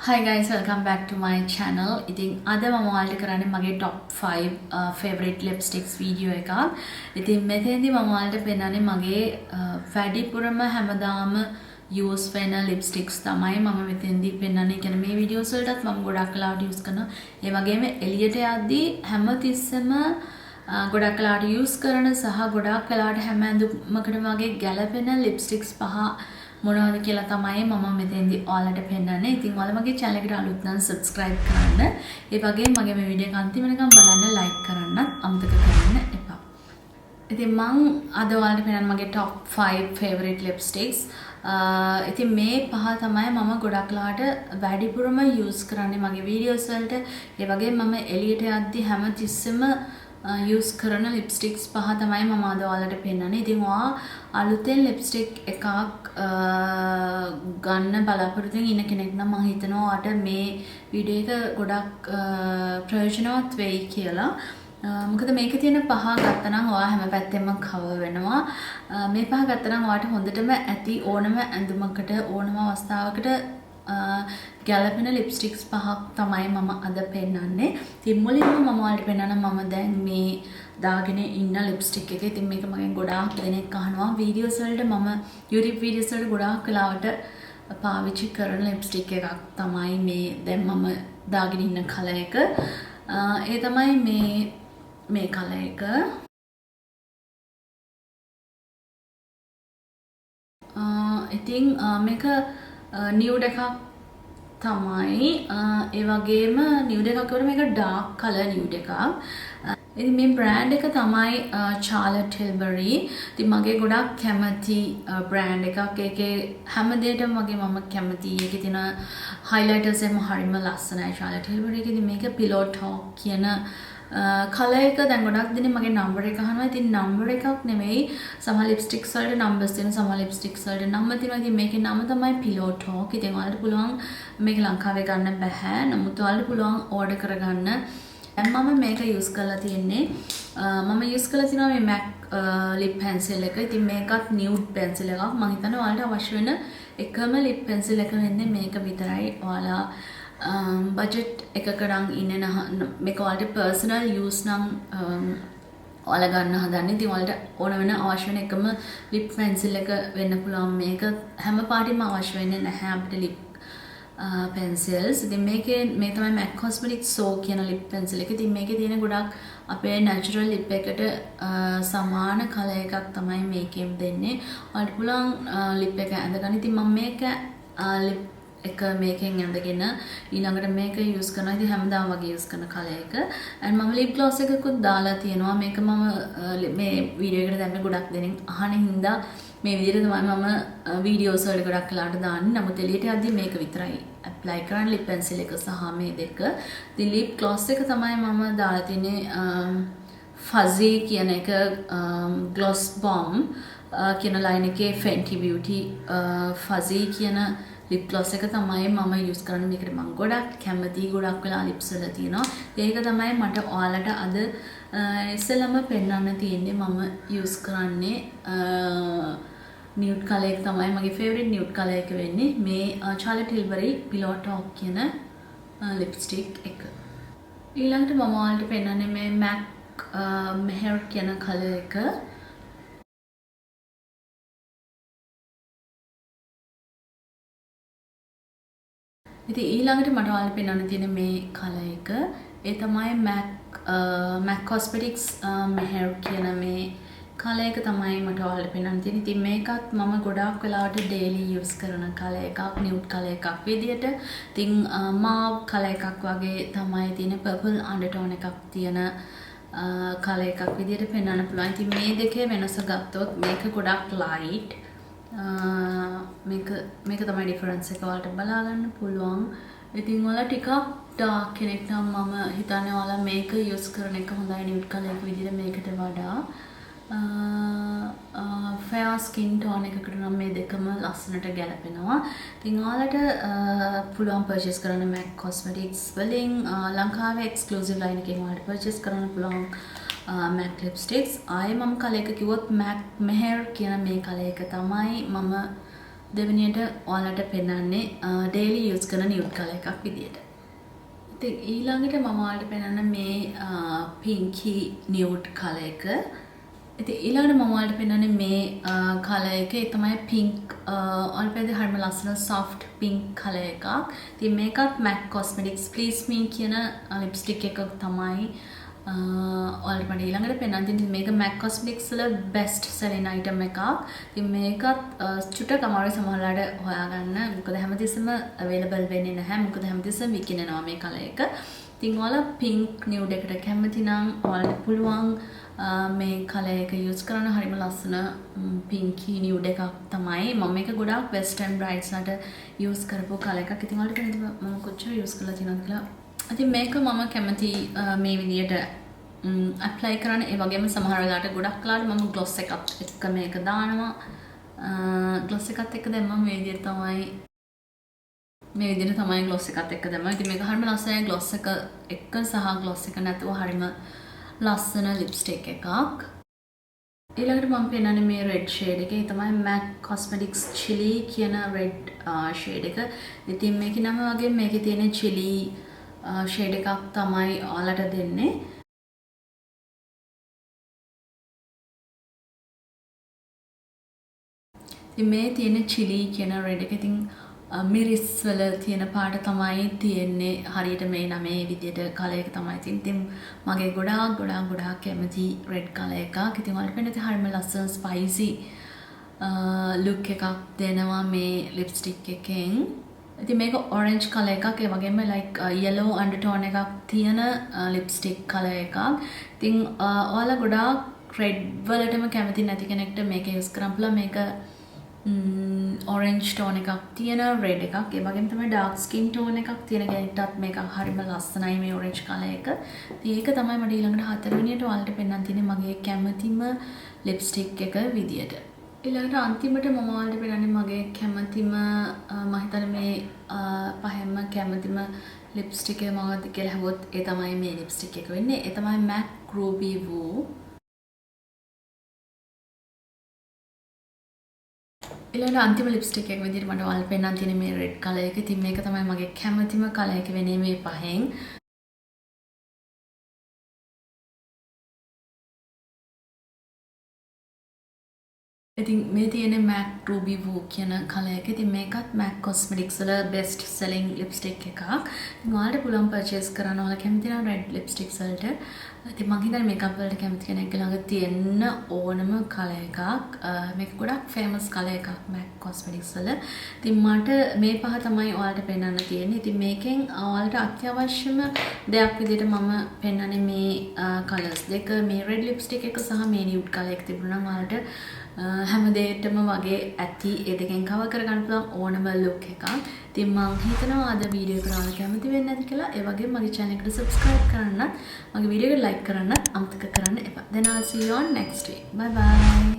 Hi guys, welcome back to my channel. ඉතින් අද මම ඔයාලට කරන්නේ මගේ top 5 favorite lipsticks video එකක්. ඉතින් මෙතෙන්දී මම ඔයාලට පෙන්නන්නේ මගේ වැඩිපුරම හැමදාම use වෙන lipsticks තමයි මම මෙතෙන්දී පෙන්නන්නේ. කියන්නේ මේ videos වලටත් මම ගොඩක් වෙලාවට use කරනවා. ඒ වගේම එළියට යද්දී හැමතිස්සෙම ගොඩක් වෙලාවට use කරන සහ ගොඩක් වෙලාවට හැම ඇඳුමකටම වගේ ගැලපෙන lipsticks පහ මොනවද කියලා තමයි මම මෙතෙන්දී ඔයාලට පෙන්නන්නේ. ඉතින් ඔයාලා මගේ channel එකට අලුත් නම් subscribe කරන්න. ඒ වගේම මගේ මේ වීඩියෝ එක අන්තිම වෙනකම් බලන්න like කරන්නත් අමතක කරන්න එපා. ඉතින් මම අද ඔයාලට පෙන්නන්නේ මගේ top 5 favorite lipsticks. ඉතින් මේ පහ තමයි මම ගොඩක් ලාට වැඩිපුරම use කරන්නේ මගේ videos වලට. ඒ වගේම මම එළියට යද්දි හැමතිස්සෙම use කරන lipsticks පහ තමයි මම අද ඔයාලට පෙන්නන්නේ. ඉතින් ඔයා අලුතෙන් lipstick එකක් ගන්න බලාපොරොත්තු ඉන්න කෙනෙක් නම් මම හිතනවා ඔයාට මේ වීඩියෝ එක ගොඩක් ප්‍රයෝජනවත් වෙයි කියලා. මොකද මේකේ තියෙන පහ ගත්තනම් ඔයා හැම පැත්තෙම cover වෙනවා. මේ පහ ගත්තනම් ඔයාට හොඳටම ඇති ඕනම ඇඳුමකට ඕනම අවස්ථාවකට ගැලපෙන ලිප්ස්ටික්ස් පහක් තමයි මම අද පෙන්නන්නේ. ඉතින් මුලින්ම මම ඔයාලට පෙන්නන්න මම දැන් මේ දාගෙන ඉන්න ලිප්ස්ටික් එක. ඉතින් මේක මගෙන් ගොඩාක් දෙනෙක් අහනවා වීඩියෝස් වලට මම YouTube වීඩියෝස් වලට ගොඩාක් වෙලාවට පාවිච්චි කරන ලිප්ස්ටික් එකක් තමයි මේ දැන් මම දාගෙන ඉන්න කලර් එක. ඒ තමයි මේ කලර් එක. ඉතින් මේක නියුඩ් එකක් තමයි. ඒ වගේම නියුඩ් එකක් වල මේක ඩාර්ක් කලර් නියුඩ් එකක්. ඉතින් මේ බ්‍රෑන්ඩ් එක තමයි Charlotte Tilbury. ඉතින් මගේ ගොඩක් කැමති බ්‍රෑන්ඩ් එකක්. ඒකේ හැම දෙයකටම වගේ මම කැමති. ඒකේ තියෙන highlighters එම හරිම ලස්සනයි Charlotte Tilbury එකේ. ඉතින් මේක Pillow Talk කියන කලර් එක දැන් ගොඩක් දෙනෙක් මගේ නම්බර් එක අහනවා. ඉතින් නම්බර් එකක් නෙමෙයි. සමහර ලිප්ස්ටික්ස් වලට නම්බර්ස් තියෙන සමහර ලිප්ස්ටික්ස් වලට නම්බර් තියෙනවා. ඉතින් මේකේ නම තමයි Pillow Talk. ඉතින් ඔයාලට පුළුවන් මේක ලංකාවේ ගන්න බෑ. නමුත් ඔයාලට පුළුවන් ඕඩර් කරගන්න. දැන් මම මේක යූස් කරලා තියෙන්නේ. මම යූස් කරලා තිනවා මේ MAC lip pencil එක. ඉතින් මේකත් nude pencil එකක්. මම හිතන්නේ ඔයාලට අවශ්‍ය වෙන එකම lip pencil එක වෙන්නේ මේක විතරයි. ඔයාලා budget එකක නම් ඉන්නේ මේක ඔයාලට personal use නම් ඔයාලා ගන්න හදන්නේ. ඉතින් ඔයාලට ඕන වෙන අවශ්‍ය වෙන එකම lip pencil එක වෙන්න පුළුවන්. මේක හැම පාටින්ම අවශ්‍ය වෙන්නේ නැහැ අපිට lip pencils. ඉතින් මේ තමයි MAC Cosmetics So කියන lip pencil එක. ඉතින් මේකේ තියෙන ගොඩක් අපේ natural lip එකට සමාන කලර් එකක් තමයි මේකෙන් දෙන්නේ. ඔයාලට පුළුවන් lip එක ඇඳගන්න. ඉතින් මම මේක lip එක මේකෙන් ඇඳගෙන ඊළඟට මේක යූස් කරනවා. ඉතින් හැමදාම වගේ යූස් කරන කලර් එක. and මම lip gloss එකකුත් දාලා තියෙනවා. මේක මම මේ වීඩියෝ එකට දැම්මේ ගොඩක් දෙනෙක් අහන හින්දා මේ විදිහට තමයි මම වීඩියෝස් වල ගොඩක් වෙලාට දාන්නේ. නමුත් එළියට යද්දි මේක විතරයි apply කරන්න lip pencil එක සහ මේ දෙක. ඉතින් lip gloss එක තමයි මම දාලා තියෙන්නේ fuzzy කියන එක gloss bomb කියන line එකේ Fenty Beauty fuzzy කියන lip gloss එක තමයි මම use කරන්නේ. මේකට මම ගොඩක් කැමති. ගොඩක් වෙලා lips වල තියෙනවා. ඒක තමයි මට ඔයාලට අද ඉස්සෙල්ලාම පෙන්නන්න තියෙන්නේ. මම use කරන්නේ nude color එක තමයි මගේ favorite nude color එක වෙන්නේ. මේ Charlotte Tilbury Pillow Talk කියන lipstick එක. ඊළඟට මම ඔයාලට පෙන්නන්නේ මේ MAC Meher කියන color එක. ඉතින් ඊළඟට මට ඔයාලට පෙන්වන්න තියෙන මේ කලර් එක. ඒ තමයි MAC Cosmetics Meher කියන මේ කලර් එක තමයි මට ඔයාලට පෙන්වන්න තියෙන්නේ. ඉතින් මේකත් මම ගොඩාක් වෙලාවට daily use කරන කලර් එකක්, nude කලර් එකක් විදියට. ඉතින් mauve කලර් එකක් වගේ තමයි තියෙන purple undertone එකක් තියෙන කලර් එකක් විදියට පෙන්වන්න පුළුවන්. ඉතින් මේ දෙකේ වෙනස ගත්තොත් මේක ගොඩක් light. මේක තමයි difference එක ඔයාලට බලා ගන්න පුළුවන්. ඉතින් ඔයාලා ටිකක් dark කෙනෙක් නම් මම හිතන්නේ ඔයාලා මේක use කරන එක හොඳයි nude color එක විදිහට මේකට වඩා. fair skin tone එකකට නම් මේ දෙකම ලස්සනට ගැලපෙනවා. ඉතින් ඔයාලට පුළුවන් purchase කරන්න MAC Cosmetics වලින් ලංකාවේ exclusive line එකෙන් ඔයාලට purchase කරන්න පුළුවන් MAC lipsticks. ආයේ මම කලර් එක කිව්වොත් MAC Meher කියන මේ කලර් එක තමයි මම දෙවෙනියට ඔයාලට පෙන්වන්නේ daily use කරන nude color එකක් විදියට. ඉතින් ඊළඟට මම ඔයාලට පෙන්වන්න මේ pinky nude color එක. ඉතින් ඊළඟට මම ඔයාලට පෙන්වන්නේ මේ color එක. ඒ තමයි pink ඔයාලට හරිම ලස්සන soft pink color එකක්. ඉතින් මේකත් MAC Cosmetics Please Me කියන lipstick එකක් තමයි ඔයාලට මට ඊළඟට පෙන්වන්න තියෙන්නේ. මේක MAC Cosmetics වල best selling item එකක්. ඉතින් මේකත් චුට්ටක් අමාරුයි සමහරවිට හොයාගන්න. මොකද හැමතිස්සෙම available වෙන්නේ නැහැ. මොකද හැමතිස්සෙම විකිනෙනවා මේ color එක. ඉතින් ඔයාලා pink nude එකට කැමති නම් ඔයාලට පුළුවන් මේ color එක use කරන්න. හරිම ලස්සන pinky nude එකක් තමයි. මම මේක ගොඩාක් western brides ලට use කරපු color එකක්. ඉතින් ඔයාලට පේනවා මම කොච්චර use කරලා තියෙනවද කියලා. ඉතින් මේක මම කැමති මේ විදියට apply කරන්න. ඒ වගේම සමහර වෙලාවට ගොඩක් වෙලාවට මම gloss එකක් එක්ක මේක දානවා. gloss එකත් එක්ක දැම්මම මේ විදියට තමයි gloss එකත් එක්ක දැම්මම. ඉතින් මේක හරිම ලස්සනයි gloss එක එක්ක සහ gloss එක නැතුව හරිම ලස්සන lipstick එකක්. ඊළඟට මම පෙන්නන්නේ මේ red shade එක. ඒ තමයි MAC Cosmetics Chili කියන red shade එක. ඉතින් මේකේ නම වගේ මේකේ තියෙන chili shade එකක් තමයි ඔයාලට දෙන්නේ. ඉතින් මේ තියෙන chili කියන red එක ඉතින් මිරිස් වල තියෙන පාට තමයි තියෙන්නේ. හරියට මේ නමේ විදියට color එක තමයි තියෙන්නේ. ඉතින් මගේ ගොඩාක් කැමති red color එකක්. ඉතින් ඔයාලට පේන්නේ හරියම ලස්සන spicy look එකක් දෙනවා මේ lipstick එකෙන්. ඉතින් මේක orange color එකක්. ඒ වගේම like yellow undertone එකක් තියෙන lipstick color එකක්. ඉතින් ඔයාලා ගොඩාක් red වලටම කැමති නැති කෙනෙක්ට මේක use කරන්න පුළුවන්. මේක orange tone එකක් තියෙන red එකක්. ඒ වගේම තමයි dark skin tone එකක් තියෙන කෙනෙක්ටත් මේක හරිම ලස්සනයි මේ orange color එක. ඉතින් ඒක තමයි මට ඊළඟට හතරවෙනියට ඔයාලට පෙන්නන්න තියෙන්නේ මගේ කැමතිම lipstick එක විදියට. ඊළඟට අන්තිමට මම ඔයාලට පෙන්නන්නේ මගේ කැමතිම මම හිතන්නේ මේ පහෙන්ම කැමතිම lipstick එක මොකක්ද කියලා අහුවොත් ඒ තමයි මේ lipstick එක වෙන්නේ. ඒ තමයි MAC Ruby Woo. ඊළඟට අන්තිම lipstick එක විදිහට මට ඔයාලට පෙන්නන්න තියෙන මේ red color එක. ඉතින් මේක තමයි මගේ කැමතිම color එක වෙන්නේ මේ පහෙන්. ඉතින් මේ තියෙන MAC Ruby Woo කියන color එක. ඉතින් මේකත් MAC Cosmetics වල best selling lipstick එකක්. ඉතින් ඔයාලට පුළුවන් purchase කරන්න ඔයාලා කැමති නම් red lipsticks වලට. ඉතින් මම හිතන්නේ makeup වලට කැමති කෙනෙක් ළඟ තියෙන ඕනම color එකක්. මේක ගොඩක් famous color එකක් MAC Cosmetics වල. ඉතින් මට මේ පහ තමයි ඔයාලට පෙන්වන්න තියෙන්නේ. ඉතින් මේකෙන් ඔයාලට අත්‍යවශ්‍යම දෙයක් විදිහට මම පෙන්වන්නේ මේ colors දෙක. මේ red lipstick එක සහ මේ nude color එක තිබුණා නම් ඔයාලට හැම දෙයකටම වගේ ඇති ඒ දෙකෙන් කවර් කරගන්න පුළුවන් ඕනම look එකක්. ඉතින් මම හිතනවා අද වීඩියෝ එක ඔයාලා කැමති වෙන්නේ නැති කියලා. ඒ වගේම මගේ channel එකට subscribe කරන්නත්, මගේ වීඩියෝ එක like කරන්නත් අමතක කරන්න එපා. Then I'll see you on next week. Bye bye.